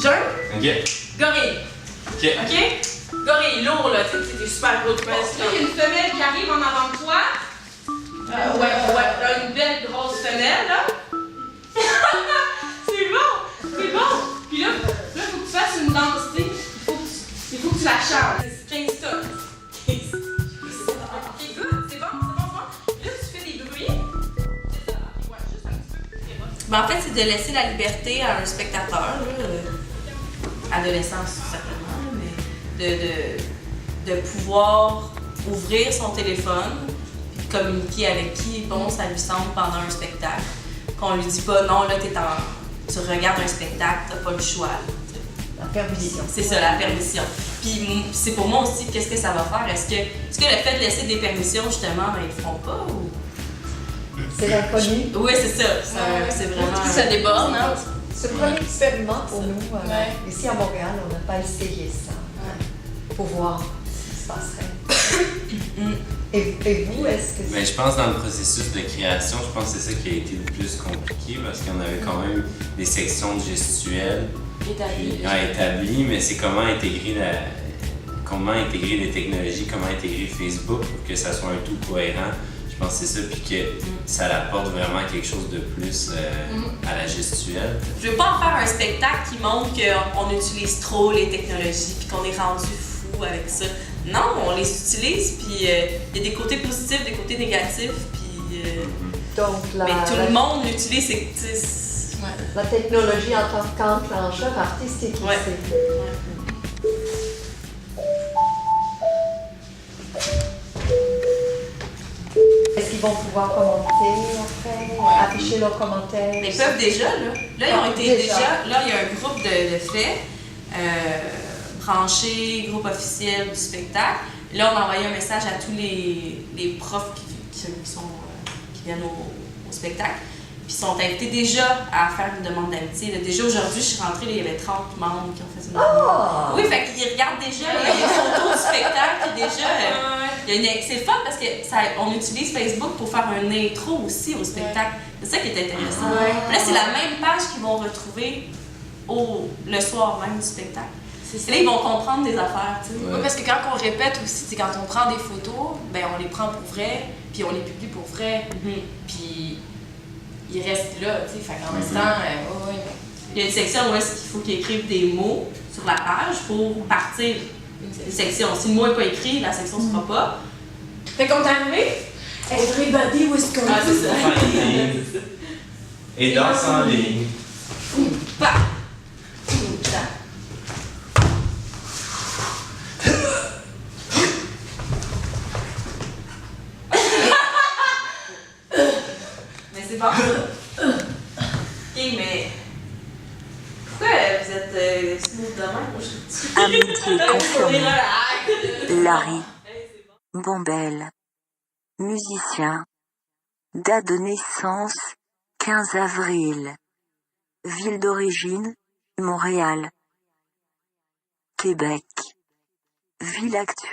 Jeun. Ok. Gorille. Ok. OK? Gorille, lourd, là. Tu sais, t'es super gros. Là, il y a une femelle qui arrive en avant de toi. Ouais. Là, une belle grosse femelle, là. C'est bon. Puis là, faut que tu fasses une danse, tu sais. Il faut que tu la chantes. 15 tonnes. OK, good. C'est bon. Là, tu fais des bruits. C'est ça. Ouais, juste un petit peu. Ben, en fait, c'est de laisser la liberté à un spectateur, là, adolescent certainement, mais de pouvoir ouvrir son téléphone et de communiquer avec qui bon ça lui semble pendant un spectacle. Qu'on lui dit pas non, là tu regardes un spectacle, t'as pas le choix. Là, la permission. C'est ça, la permission. Puis c'est pour moi aussi, qu'est-ce que ça va faire? Est-ce que le fait de laisser des permissions, justement, ben, ils le feront pas ou... C'est l'inconnu. Oui, c'est ça. C'est vraiment... Ça déborde, hein? Ce premier expériment pour nous, ici à Montréal, on n'a pas essayé ça. Pour voir ce qui se passerait. Et vous, est-ce que c'est... Mais je pense dans le processus de création, je pense que c'est ça qui a été le plus compliqué parce qu'on avait quand même des sections de gestuelles établies, mais c'est comment intégrer les technologies, comment intégrer Facebook pour que ça soit un tout cohérent. Je pense que c'est ça, puis que ça apporte vraiment quelque chose de plus à la gestuelle. Je veux pas en faire un spectacle qui montre qu'on utilise trop les technologies puis qu'on est rendu fou avec ça. Non, on les utilise puis il y a des côtés positifs, des côtés négatifs puis Donc, mais tout le monde l'utilise, c'est la technologie en tant qu'enclencheur artistique ici. Est-ce qu'ils vont pouvoir commenter après, afficher leurs commentaires? Mais ils peuvent déjà, là. Là, ils ont été déjà. Là, il y a un groupe de faits branchés, groupe officiel du spectacle. Là, on a envoyé un message à tous les profs qui viennent au spectacle. Puis ils sont invités déjà à faire une demande d'amitié. Déjà aujourd'hui, je suis rentrée, là, il y avait 30 membres qui ont fait une demande. Oui, fait qu'ils regardent déjà, il y a des photos du spectacle, puis déjà. C'est le fun parce qu'on utilise Facebook pour faire un intro aussi au spectacle. C'est ça qui est intéressant. Là, c'est la même page qu'ils vont retrouver le soir même du spectacle. Là, ils vont comprendre des affaires. Oui, parce que quand on répète aussi, quand on prend des photos, ben on les prend pour vrai, puis on les publie pour vrai. Puis ils restent là, tu sais. Fait qu'en même temps, il y a une section où est-ce qu'il faut qu'ils écrivent des mots sur la page pour partir une section. Si le mot n'est pas écrit, la section ne se fera pas. Fait qu'on est arrivé. Everybody was going. Ah, c'est ça. Et danse en ligne. Mais c'est bon. Ok, mais pourquoi vous êtes smooth de même aujourd'hui? Amitié confirmée. Larry Bombel, musicien. Date de naissance 15 avril. Ville d'origine Montréal. Québec. Ville actuelle.